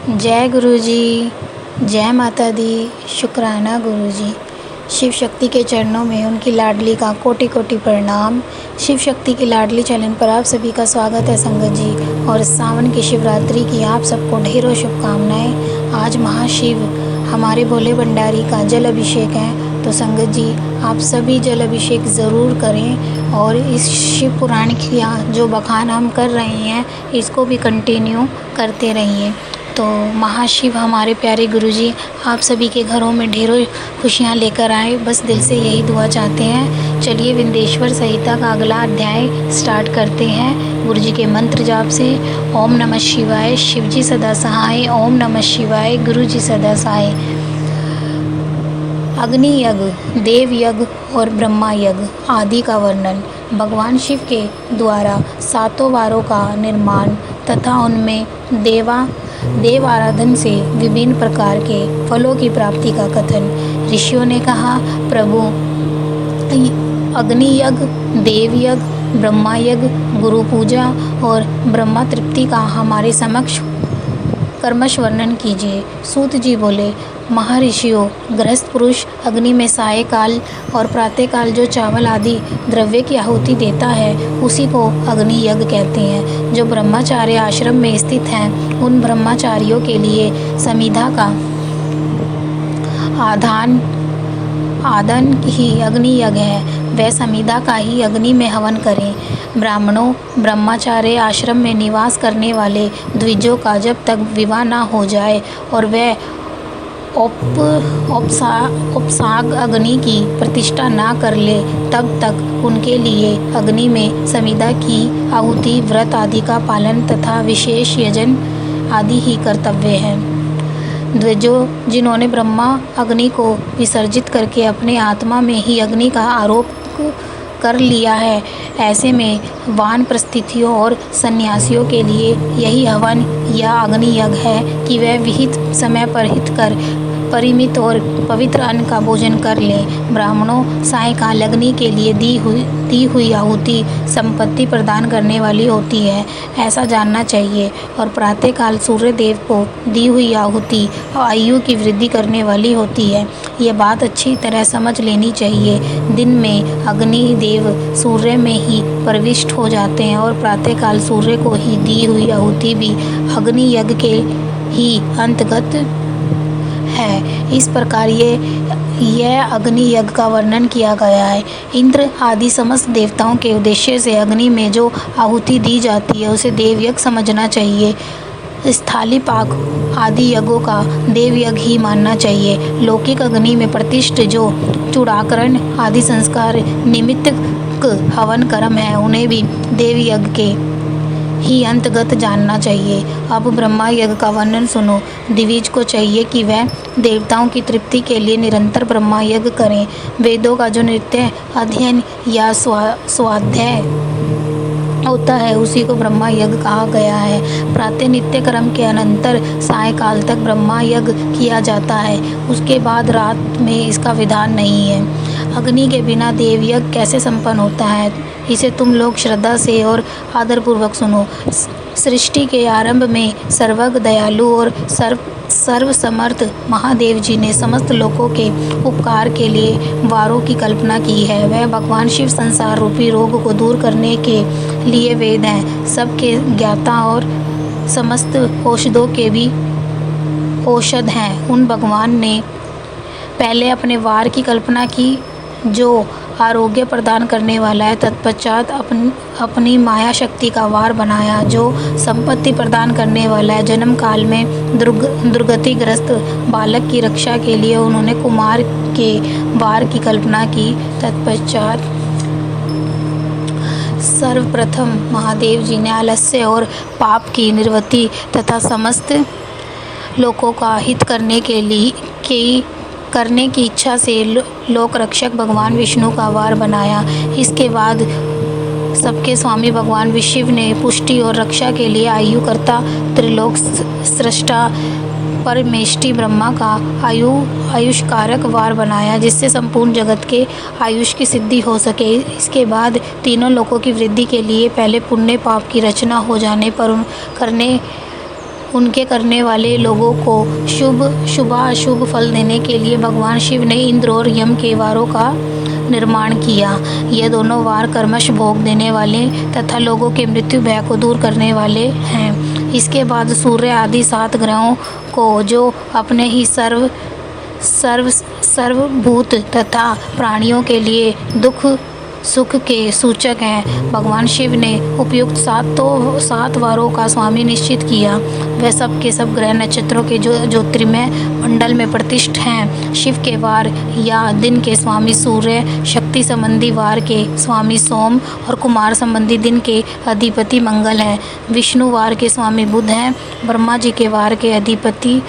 जय गुरु जी, जय माता दी, शुक्राना गुरु जी। शिव शक्ति के चरणों में उनकी लाडली का कोटि कोटि प्रणाम। शिव शक्ति की लाडली चैनल पर आप सभी का स्वागत है संगत जी। और सावन की शिवरात्रि की आप सबको ढेरों शुभकामनाएं। आज महाशिव हमारे भोले भंडारी का जल अभिषेक है, तो संगत जी आप सभी जल अभिषेक ज़रूर करें और इस शिव पुराण की जो बखान हम कर रहे हैं इसको भी कंटिन्यू करते रहिए। तो महाशिव हमारे प्यारे गुरुजी आप सभी के घरों में ढेरों खुशियाँ लेकर आए, बस दिल से यही दुआ चाहते हैं। चलिए विंदेश्वर संहिता का अगला अध्याय स्टार्ट करते हैं गुरुजी के मंत्र जाप से। ओम नमः शिवाय, शिवजी सदा सहाय। ओम नमः शिवाय, गुरुजी सदा सहाय। अग्नि यज्ञ, देव यज्ञ और ब्रह्मा यज्ञ आदि का वर्णन। भगवान शिव के द्वारा 7 वारों का निर्माण तथा उनमें देव आराधन से विभिन्न प्रकार के फलों की प्राप्ति का कथन। ऋषियों ने कहा, प्रभु अग्नि यज्ञ, देव यज्ञ, ब्रह्मा यज्ञ, गुरु पूजा और ब्रह्मा तृप्ति का हमारे समक्ष कर्मश वर्णन कीजिए। सूत जी बोले, महर्षियों, गृहस्थ पुरुष अग्नि में सायकाल और प्रातःकाल जो चावल आदि द्रव्य की आहुति देता है उसी को अग्नि यज्ञ कहते हैं। जो ब्रह्मचार्य आश्रम में स्थित हैं उन ब्रह्मचारियों के लिए समिधा का आदन ही अग्नि यज्ञ है। वह समिधा का ही अग्नि में हवन करें। ब्राह्मणों, ब्रह्मचार्य आश्रम में निवास करने वाले द्विजों का जब तक विवाह न हो जाए और वह उपसाग अग्नि की प्रतिष्ठा ना कर ले तब तक उनके लिए अग्नि में समिधा की आहुति, व्रत आदि का पालन तथा विशेष यजन आदि ही कर्तव्य है। द्विजों, जिन्होंने ब्रह्मा अग्नि को विसर्जित करके अपने आत्मा में ही अग्नि का आरोप कर लिया है, ऐसे में वानप्रस्थितियों और सन्यासियों के लिए यही हवन या अग्नि यज्ञ है कि वह विहित समय पर हित कर परिमित और पवित्र अन्न का भोजन कर लें। ब्राह्मणों, सायकाल अग्नि के लिए दी हुई आहुति संपत्ति प्रदान करने वाली होती है, ऐसा जानना चाहिए। और प्रातःकाल सूर्य देव को दी हुई आहुति आयु की वृद्धि करने वाली होती है। ये बात अच्छी तरह समझ लेनी चाहिए। दिन में अग्नि देव सूर्य में ही प्रविष्ट हो जाते हैं और प्रातःकाल सूर्य को ही दी हुई आहुति भी अग्नि यज्ञ के ही अंतर्गत है। इस प्रकार यह अग्नि यज्ञ का वर्णन किया गया है। इंद्र आदि समस्त देवताओं के उद्देश्य से अग्नि में जो आहुति दी जाती है उसे देव यज्ञ समझना चाहिए। स्थाली पाक आदि यज्ञों का देव यज्ञ ही मानना चाहिए। लौकिक अग्नि में प्रतिष्ठ जो चूड़ाकरण आदि संस्कार निमित्त हवन कर्म है उन्हें भी देव यज्ञ के ही अंतर्गत जानना चाहिए। अब ब्रह्मा यज्ञ का वर्णन सुनो। दिविज को चाहिए कि वह देवताओं की तृप्ति के लिए निरंतर ब्रह्मा यज्ञ करें। वेदों का जो नित्य अध्ययन या स्वाध्याय होता है उसी को ब्रह्मा यज्ञ कहा गया है। प्रातः नित्य कर्म के अनंतर सायकाल तक ब्रह्मा यज्ञ किया जाता है, उसके बाद रात में इसका विधान नहीं है। अग्नि के बिना देव यज्ञ कैसे संपन्न होता है, इसे तुम लोग श्रद्धा से और आदरपूर्वक सुनो। सृष्टि के आरंभ में सर्वज्ञ, दयालु और सर्वसमर्थ महादेव जी ने समस्त लोगों के उपकार के लिए वारों की कल्पना की है। वह भगवान शिव संसार रूपी रोग को दूर करने के लिए वेद हैं, सबके ज्ञाता और समस्त औषधों के भी औषध हैं। उन भगवान ने पहले अपने वार की कल्पना की जो आरोग्य प्रदान करने वाला है, तत्पश्चात अपनी माया शक्ति का वार बनाया जो संपत्ति प्रदान करने वाला है। जन्म काल में दुर्गतिग्रस्त बालक की रक्षा के लिए उन्होंने कुमार के वार की कल्पना की। तत्पश्चात सर्वप्रथम महादेव जी ने आलस्य और पाप की निवृत्ति तथा समस्त लोगों का हित करने की इच्छा से लोक रक्षक भगवान विष्णु का वार बनाया। इसके बाद सबके स्वामी भगवान शिव ने पुष्टि और रक्षा के लिए आयुकर्ता त्रिलोक सृष्टा परमेष्टि ब्रह्मा का आयुष्कारक वार बनाया, जिससे संपूर्ण जगत के आयुष की सिद्धि हो सके। इसके बाद तीनों लोकों की वृद्धि के लिए पहले पुण्य पाप की रचना हो जाने पर उनके करने वाले लोगों को शुभ अशुभ फल देने के लिए भगवान शिव ने इंद्र और यम के वारों का निर्माण किया। ये दोनों वार कर्मश भोग देने वाले तथा लोगों के मृत्यु भय को दूर करने वाले हैं। इसके बाद सूर्य आदि 7 ग्रहों को जो अपने ही सर्वभूत तथा प्राणियों के लिए दुख सुख के सूचक हैं, भगवान शिव ने उपयुक्त 7 वारों का स्वामी निश्चित किया। वह सब के सब ग्रह नक्षत्रों के जो ज्योतिर्मय मंडल में प्रतिष्ठ हैं। शिव के वार या दिन के स्वामी सूर्य, शक्ति संबंधी वार के स्वामी सोम और कुमार संबंधी दिन के अधिपति मंगल हैं। विष्णु वार के स्वामी बुध हैं, ब्रह्मा जी के वार के अधिपति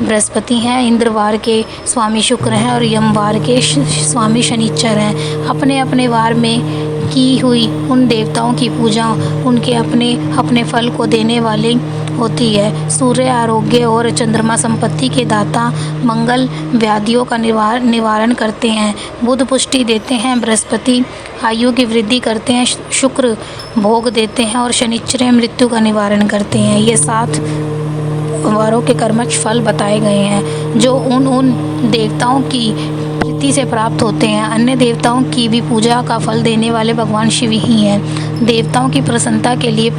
बृहस्पति हैं, इंद्र वार के स्वामी शुक्र हैं और यम वार के स्वामी शनिचर हैं। अपने अपने वार में की हुई उन देवताओं की पूजा उनके अपने अपने फल को देने वाली होती है। सूर्य आरोग्य और चंद्रमा संपत्ति के दाता, मंगल व्याधियों का निवारण करते हैं, बुध पुष्टि देते हैं, बृहस्पति आयु की वृद्धि करते हैं, शुक्र भोग देते हैं और शनिचर मृत्यु का निवारण करते हैं। ये 7 वारों के कर्मठ फल बताए गए हैं जो उन देवताओं की प्रीति से प्राप्त होते हैं। अन्य देवताओं की भी पूजा का फल देने वाले भगवान शिव ही हैं। देवताओं की प्रसन्नता के लिए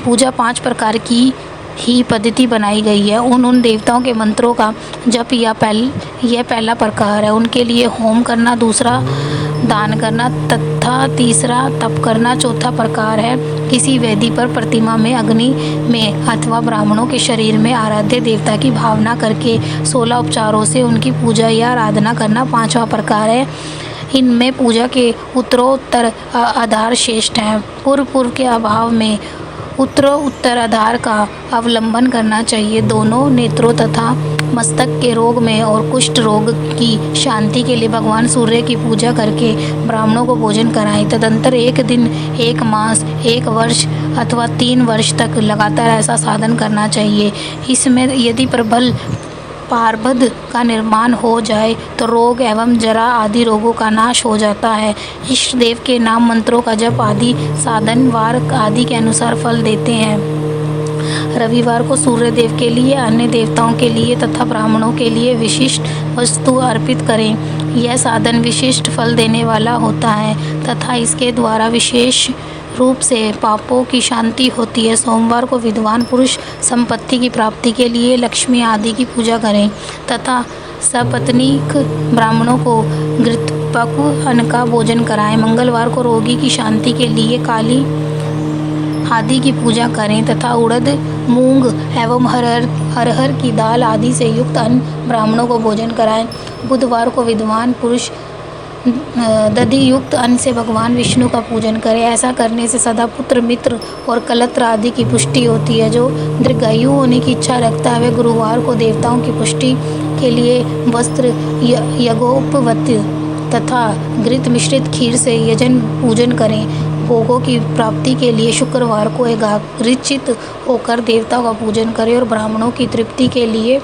पूजा 5 प्रकार की ही पद्धति बनाई गई है। उन देवताओं के मंत्रों का जप यह पहला प्रकार है। उनके लिए होम करना, दूसरा दान करना तथा तीसरा तप करना चौथा प्रकार है। किसी वेदी पर प्रतिमा में, अग्नि में अथवा ब्राह्मणों के शरीर में आराध्य देवता की भावना करके 16 उपचारों से उनकी पूजा या आराधना करना पांचवा प्रकार है। इनमें पूजा के उत्तरोत्तर आधार श्रेष्ठ हैं। पूर्व के अभाव में उत्तर आधार का अवलंबन करना चाहिए। दोनों नेत्रों तथा मस्तक के रोग में और कुष्ठ रोग की शांति के लिए भगवान सूर्य की पूजा करके ब्राह्मणों को भोजन कराएं। तदंतर 1 दिन, 1 मास, 1 वर्ष अथवा 3 वर्ष तक लगातार ऐसा साधन करना चाहिए। इसमें यदि प्रबल पार्बद का निर्माण हो जाए तो रोग एवं जरा आदि रोगों का नाश हो जाता है। इष्ट देव के नाम मंत्रों का जप आदि साधन वार आदि के अनुसार फल देते हैं। रविवार को सूर्य देव के लिए, अन्य देवताओं के लिए तथा ब्राह्मणों के लिए विशिष्ट वस्तु अर्पित करें। यह साधन विशिष्ट फल देने वाला होता है तथा इसके द्वारा विशेष रूप से पापों की शांति होती है। सोमवार को विद्वान पुरुष संपत्ति की प्राप्ति के लिए लक्ष्मी आदि की पूजा करें तथा सपत्नीक ब्राह्मणों को घृतपक्व अन्न का भोजन कराएं। मंगलवार को रोगी की शांति के लिए काली आदि की पूजा करें तथा उड़द, मूंग एवं अरहर की दाल आदि से युक्त अन्न ब्राह्मणों को भोजन कराएं। बुधवार को विद्वान पुरुष दधि युक्त अन्न से भगवान विष्णु का पूजन करें। ऐसा करने से सदा पुत्र, मित्र और कलत्र आदि की पुष्टि होती है। जो दीर्घायु होने की इच्छा रखता है वह गुरुवार को देवताओं की पुष्टि के लिए वस्त्र, यज्ञोपवीत तथा घृत मिश्रित खीर से यजन पूजन करें। भोगों की प्राप्ति के लिए शुक्रवार को एकाग्रचित्त होकर देवताओं का पूजन करें और ब्राह्मणों की तृप्ति के लिए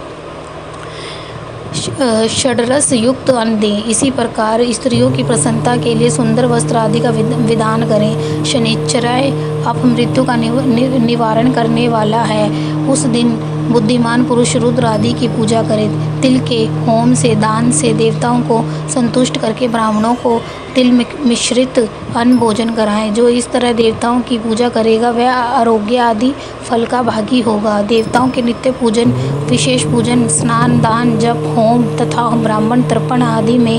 षड्रस युक्त अन्न दें। इसी प्रकार स्त्रियों की प्रसन्नता के लिए सुंदर वस्त्र आदि का विधान करें। शनिचराय अपमृत्यु का निवारण करने वाला है। उस दिन बुद्धिमान पुरुष रुद्र आदि की पूजा करें। तिल के होम से, दान से देवताओं को संतुष्ट करके ब्राह्मणों को तिल मिश्रित अन्न भोजन कराएं। जो इस तरह देवताओं की पूजा करेगा वह आरोग्य आदि फल का भागी होगा। देवताओं के नित्य पूजन, विशेष पूजन, स्नान, दान, जप, होम तथा ब्राह्मण तर्पण आदि में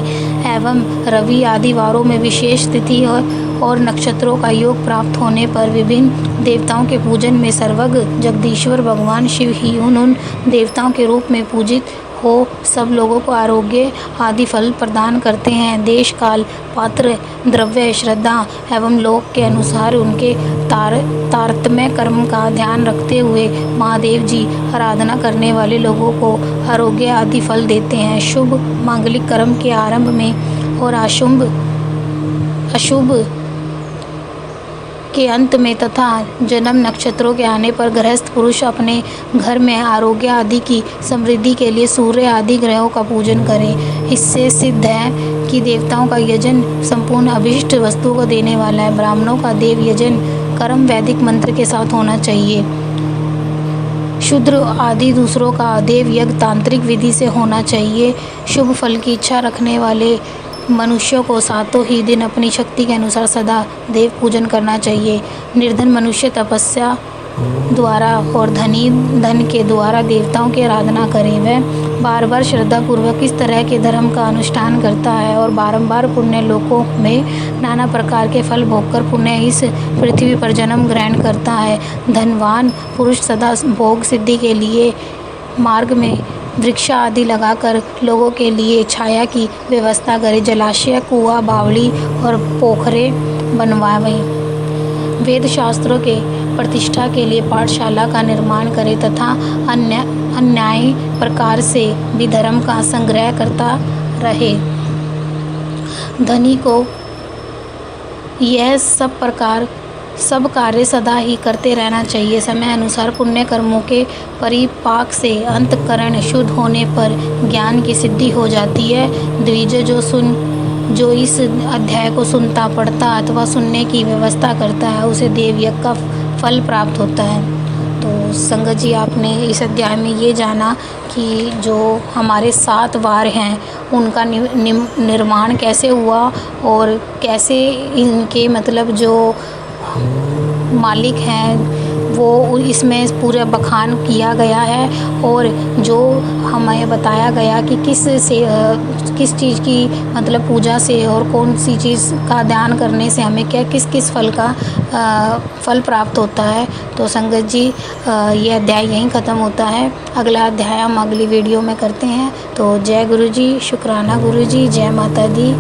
एवं रवि आदि वारों में विशेष तिथि और नक्षत्रों का योग प्राप्त होने पर विभिन्न देवताओं के पूजन में सर्वज्ञ जगदीश्वर भगवान शिव ही उन देवताओं के रूप में पूजित हो सब लोगों को आरोग्य आदि फल प्रदान करते हैं। देश काल, पात्र, द्रव्य, श्रद्धा एवं लोक के अनुसार उनके तारतम्य कर्म का ध्यान रखते हुए महादेव जी आराधना करने वाले लोगों को आरोग्य आदि फल देते हैं। शुभ मांगलिक कर्म के आरंभ में और अशुभ के अंत में तथा जन्म नक्षत्रों के आने पर गृहस्थ पुरुष अपने घर में आरोग्य आदि की समृद्धि के लिए सूर्य आदि ग्रहों का पूजन करें। इससे सिद्ध है कि देवताओं का यजन संपूर्ण अभिष्ट वस्तुओं को देने वाला है। ब्राह्मणों का देव यजन कर्म वैदिक मंत्र के साथ होना चाहिए। शूद्र आदि दूसरों का देव यज्ञ तांत्रिक विधि से होना चाहिए। शुभ फल की इच्छा रखने वाले मनुष्यों को सातों ही दिन अपनी शक्ति के अनुसार सदा देव पूजन करना चाहिए। निर्धन मनुष्य तपस्या द्वारा और धनी धन के द्वारा देवताओं की आराधना करे। वह बार बार श्रद्धापूर्वक इस तरह के धर्म का अनुष्ठान करता है और बारंबार पुण्य लोकों में नाना प्रकार के फल भोगकर पुण्य इस पृथ्वी पर जन्म ग्रहण करता है। धनवान पुरुष सदा भोग सिद्धि के लिए मार्ग में वृक्ष आदि लगाकर लोगों के लिए छाया की व्यवस्था करे। जलाशय, कुआं, बावड़ी और पोखरे बनवावे। वेद शास्त्रों के प्रतिष्ठा के लिए पाठशाला का निर्माण करे तथा अन्याय प्रकार से भी धर्म का संग्रह करता रहे। धनी को यह सब कार्य सदा ही करते रहना चाहिए। समय अनुसार पुण्य कर्मों के परिपाक से अंतःकरण शुद्ध होने पर ज्ञान की सिद्धि हो जाती है। द्विज जो इस अध्याय को सुनता, पढ़ता अथवा सुनने की व्यवस्था करता है उसे देवयज्ञ का फल प्राप्त होता है। तो संगत जी, आपने इस अध्याय में ये जाना कि जो हमारे 7 वार हैं उनका निर्माण कैसे हुआ और कैसे इनके मतलब जो मालिक हैं वो इसमें पूरा बखान किया गया है और जो हमें बताया गया कि किस चीज़ की मतलब पूजा से और कौन सी चीज़ का ध्यान करने से हमें किस फल का फल प्राप्त होता है। तो संगत जी, यह अध्याय यहीं ख़त्म होता है। अगला अध्याय हम अगली वीडियो में करते हैं। तो जय गुरु जी, शुक्राना गुरु जी, जय माता दी।